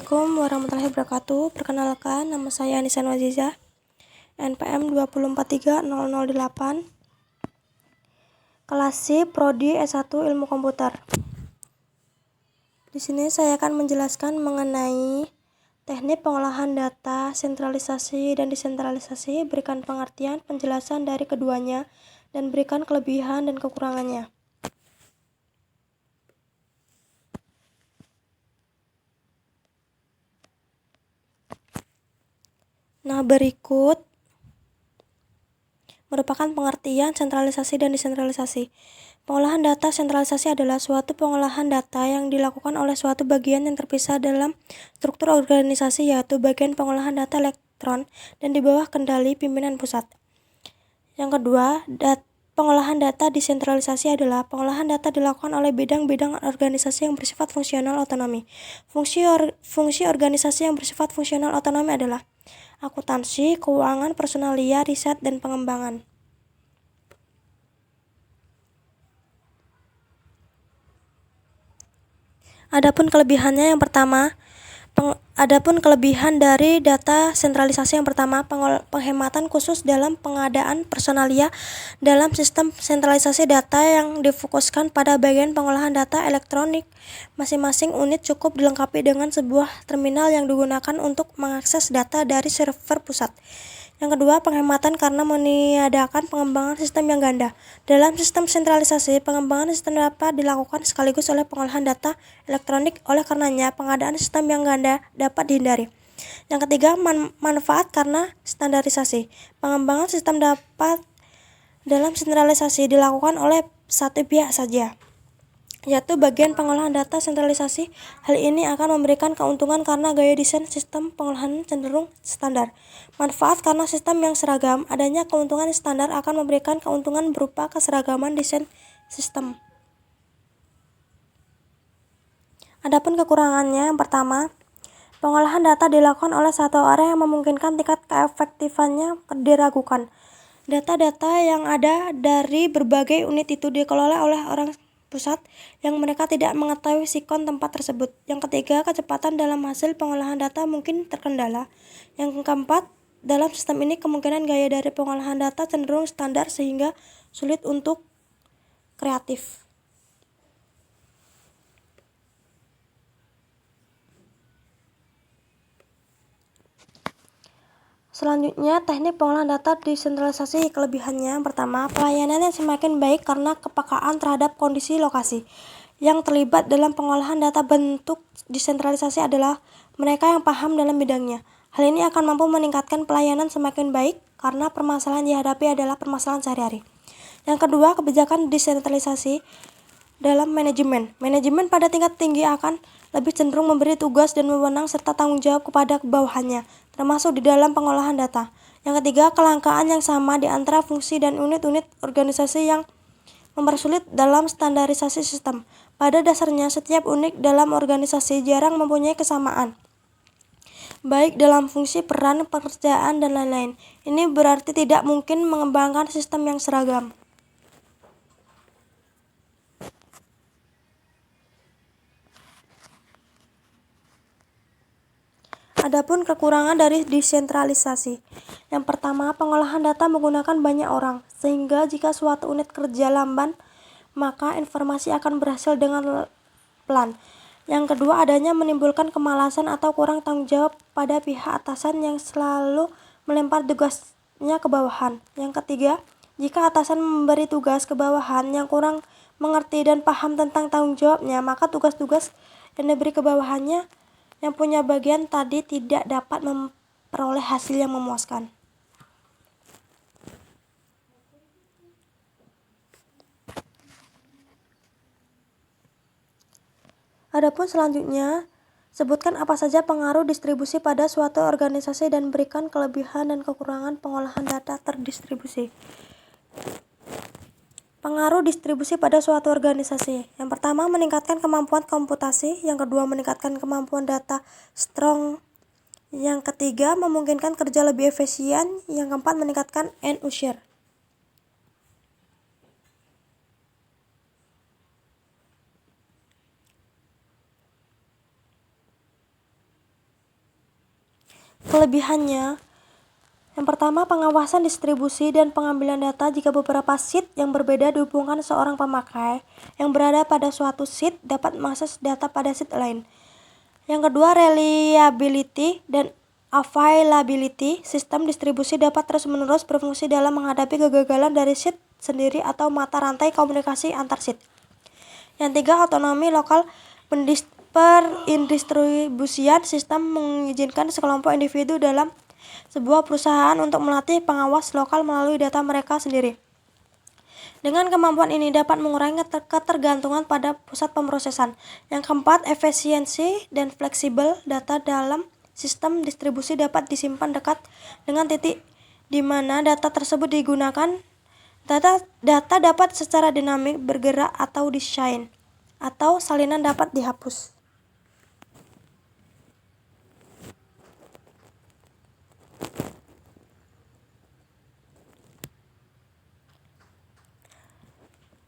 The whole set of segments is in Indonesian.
Assalamualaikum warahmatullahi wabarakatuh. Perkenalkan, nama saya Anissa Nurwazizah, NPM 2430008, kelas C, Prodi S1 Ilmu Komputer. Di sini saya akan menjelaskan mengenai teknik pengolahan data, sentralisasi dan desentralisasi, berikan pengertian, penjelasan dari keduanya, dan berikan kelebihan dan kekurangannya. Nah, berikut merupakan pengertian sentralisasi dan desentralisasi. Pengolahan data sentralisasi adalah suatu pengolahan data yang dilakukan oleh suatu bagian yang terpisah dalam struktur organisasi, yaitu bagian pengolahan data elektron dan di bawah kendali pimpinan pusat. Yang kedua, pengolahan data desentralisasi adalah pengolahan data dilakukan oleh bidang-bidang organisasi yang bersifat fungsional otonomi. Fungsi organisasi yang bersifat fungsional otonomi adalah akuntansi, keuangan, personalia, riset, dan pengembangan. Adapun kelebihannya yang pertama, adapun kelebihan dari data sentralisasi yang pertama, penghematan khusus dalam pengadaan personalia dalam sistem sentralisasi data yang difokuskan pada bagian pengolahan data elektronik. Masing-masing unit cukup dilengkapi dengan sebuah terminal yang digunakan untuk mengakses data dari server pusat. Yang kedua, penghematan karena meniadakan pengembangan sistem yang ganda. Dalam sistem sentralisasi, pengembangan sistem dapat dilakukan sekaligus oleh pengolahan data elektronik, oleh karenanya pengadaan sistem yang ganda dapat dihindari. Yang ketiga, manfaat karena standarisasi. Pengembangan sistem dapat dalam sentralisasi dilakukan oleh satu pihak saja, yaitu bagian pengolahan data sentralisasi. Hal ini akan memberikan keuntungan karena gaya desain sistem pengolahan cenderung standar. Manfaat karena sistem yang seragam. Adanya keuntungan standar akan memberikan keuntungan berupa keseragaman desain sistem. Adapun kekurangannya, yang pertama, pengolahan data dilakukan oleh satu orang yang memungkinkan tingkat keefektifannya diragukan. Data-data yang ada dari berbagai unit itu dikelola oleh orang pusat yang mereka tidak mengetahui sikon tempat tersebut. Yang ketiga, kecepatan dalam hasil pengolahan data mungkin terkendala. Yang keempat, dalam sistem ini kemungkinan gaya dari pengolahan data cenderung standar sehingga sulit untuk kreatif. Selanjutnya, teknik pengolahan data desentralisasi. Kelebihannya, pertama, pelayanan yang semakin baik karena kepekaan terhadap kondisi lokasi. Yang terlibat dalam pengolahan data bentuk desentralisasi adalah mereka yang paham dalam bidangnya. Hal ini akan mampu meningkatkan pelayanan semakin baik karena permasalahan yang dihadapi adalah permasalahan sehari-hari. Yang kedua, kebijakan desentralisasi dalam manajemen. Manajemen pada tingkat tinggi akan lebih cenderung memberi tugas dan wewenang serta tanggung jawab kepada bawahannya, termasuk di dalam pengolahan data. Yang ketiga, kelangkaan yang sama di antara fungsi dan unit-unit organisasi yang mempersulit dalam standarisasi sistem. Pada dasarnya, setiap unit dalam organisasi jarang mempunyai kesamaan, baik dalam fungsi, peran, pekerjaan, dan lain-lain. Ini berarti tidak mungkin mengembangkan sistem yang seragam. Adapun kekurangan dari desentralisasi. Yang pertama, pengolahan data menggunakan banyak orang, sehingga jika suatu unit kerja lamban, maka informasi akan berhasil dengan pelan. Yang kedua, adanya menimbulkan kemalasan atau kurang tanggung jawab pada pihak atasan yang selalu melempar tugasnya ke bawahan. Yang ketiga, jika atasan memberi tugas ke bawahan yang kurang mengerti dan paham tentang tanggung jawabnya, maka tugas-tugas yang diberi ke bawahannya yang punya bagian tadi tidak dapat memperoleh hasil yang memuaskan. Adapun selanjutnya, sebutkan apa saja pengaruh distribusi pada suatu organisasi dan berikan kelebihan dan kekurangan pengolahan data terdistribusi. Pengaruh distribusi pada suatu organisasi. Yang pertama, meningkatkan kemampuan komputasi. Yang kedua, meningkatkan kemampuan data strong. Yang ketiga, memungkinkan kerja lebih efisien. Yang keempat, meningkatkan end user. Kelebihannya, yang pertama, pengawasan distribusi dan pengambilan data. Jika beberapa seat yang berbeda dihubungkan, seorang pemakai yang berada pada suatu seat dapat mengakses data pada seat lain. Yang kedua, reliability dan availability. Sistem distribusi dapat terus-menerus berfungsi dalam menghadapi kegagalan dari seat sendiri atau mata rantai komunikasi antar seat. Yang tiga, otonomi lokal perindistribusian. Sistem mengizinkan sekelompok individu dalam sebuah perusahaan untuk melatih pengawas lokal melalui data mereka sendiri. Dengan kemampuan ini dapat mengurangi ketergantungan pada pusat pemrosesan. Yang keempat, efisiensi dan fleksibel. Data dalam sistem distribusi dapat disimpan dekat dengan titik di mana data tersebut digunakan. Data dapat secara dinamik bergerak atau desain, atau salinan dapat dihapus.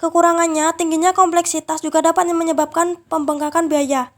Kekurangannya, tingginya kompleksitas juga dapat menyebabkan pembengkakan biaya.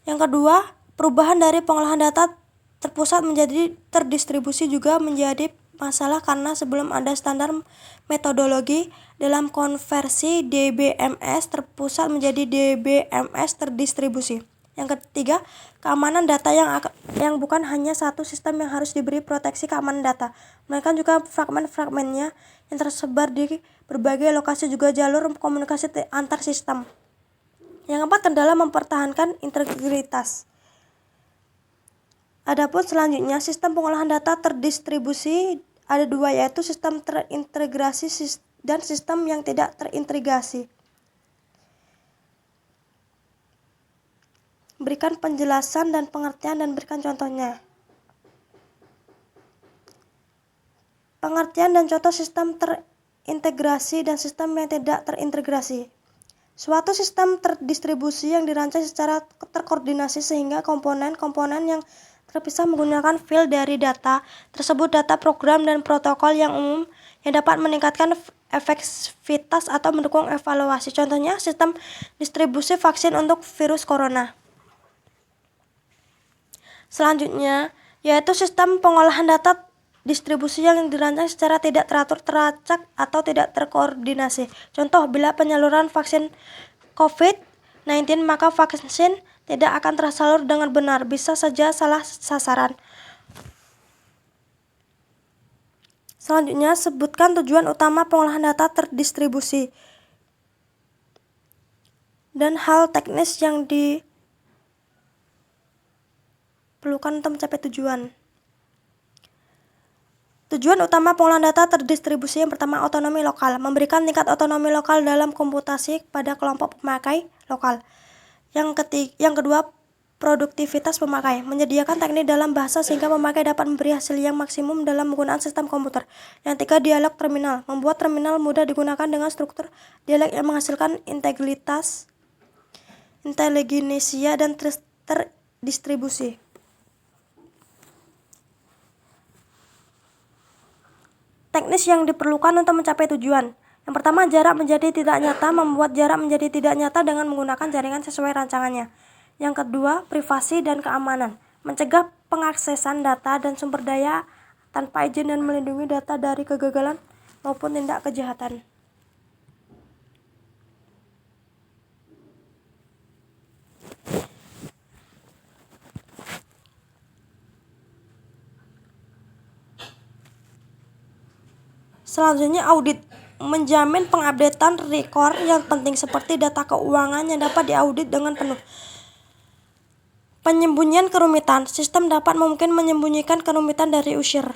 Yang kedua, perubahan dari pengolahan data terpusat menjadi terdistribusi juga menjadi masalah karena sebelum ada standar metodologi dalam konversi DBMS terpusat menjadi DBMS terdistribusi. Yang ketiga, keamanan data yang bukan hanya satu sistem yang harus diberi proteksi keamanan data, melainkan juga fragmen-fragmennya yang tersebar di berbagai lokasi juga jalur komunikasi antar sistem. Yang keempat, kendala mempertahankan integritas. Adapun selanjutnya, sistem pengolahan data terdistribusi ada dua, yaitu sistem terintegrasi dan sistem yang tidak terintegrasi. Berikan penjelasan dan pengertian dan berikan contohnya. Pengertian dan contoh sistem terintegrasi dan sistem yang tidak terintegrasi. Suatu sistem terdistribusi yang dirancang secara terkoordinasi sehingga komponen-komponen yang terpisah menggunakan file dari data tersebut, data program dan protokol yang umum yang dapat meningkatkan efektivitas atau mendukung evaluasi. Contohnya, sistem distribusi vaksin untuk virus corona. Selanjutnya, yaitu sistem pengolahan data distribusi yang dirancang secara tidak teratur, teracak, atau tidak terkoordinasi. Contoh, bila penyaluran vaksin COVID-19, maka vaksin tidak akan tersalur dengan benar, bisa saja salah sasaran. Selanjutnya, sebutkan tujuan utama pengolahan data terdistribusi dan hal teknis yang diperlukan untuk mencapai tujuan. Tujuan utama pengolahan data terdistribusi yang pertama, otonomi lokal. Memberikan tingkat otonomi lokal dalam komputasi pada kelompok pemakai lokal. Yang kedua, produktivitas pemakai. Menyediakan teknik dalam bahasa sehingga pemakai dapat memberi hasil yang maksimum dalam menggunakan sistem komputer. Yang tiga, dialog terminal. Membuat terminal mudah digunakan dengan struktur dialog yang menghasilkan integritas, inteligensia, dan terdistribusi. Teknis yang diperlukan untuk mencapai tujuan. Yang pertama, jarak menjadi tidak nyata. Membuat jarak menjadi tidak nyata dengan menggunakan jaringan sesuai rancangannya. Yang kedua, privasi dan keamanan. Mencegah pengaksesan data dan sumber daya tanpa izin dan melindungi data dari kegagalan maupun tindak kejahatan. Selanjutnya, audit. Menjamin pengupdatean rekor yang penting seperti data keuangan yang dapat diaudit dengan penuh. Penyembunyian kerumitan. Sistem dapat mungkin menyembunyikan kerumitan dari user.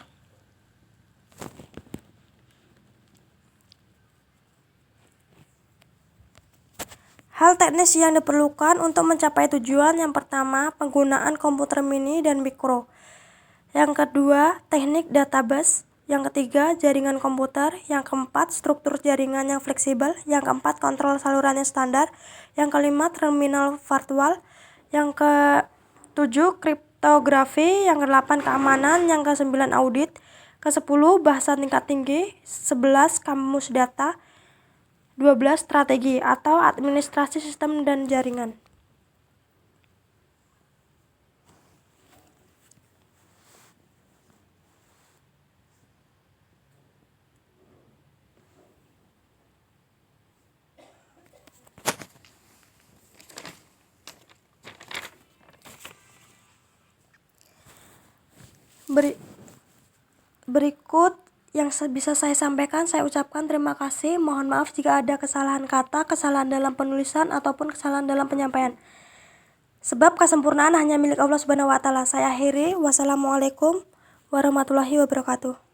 Hal teknis yang diperlukan untuk mencapai tujuan. Yang pertama, penggunaan komputer mini dan mikro. Yang kedua, teknik database. Yang ketiga, jaringan komputer. Yang keempat, struktur jaringan yang fleksibel. Yang keempat, kontrol saluran yang standar. Yang kelima, terminal virtual. Yang ketujuh, kriptografi. Yang kedelapan, keamanan. Yang kesembilan, audit. Kesepuluh, bahasa tingkat tinggi. 11, kamus data. 12, strategi atau administrasi sistem dan jaringan. Berikut yang bisa saya sampaikan, saya ucapkan terima kasih. Mohon maaf jika ada kesalahan kata, kesalahan dalam penulisan, ataupun kesalahan dalam penyampaian. Sebab kesempurnaan hanya milik Allah Subhanahu wa Ta'ala. Saya akhiri. Wassalamualaikum warahmatullahi wabarakatuh.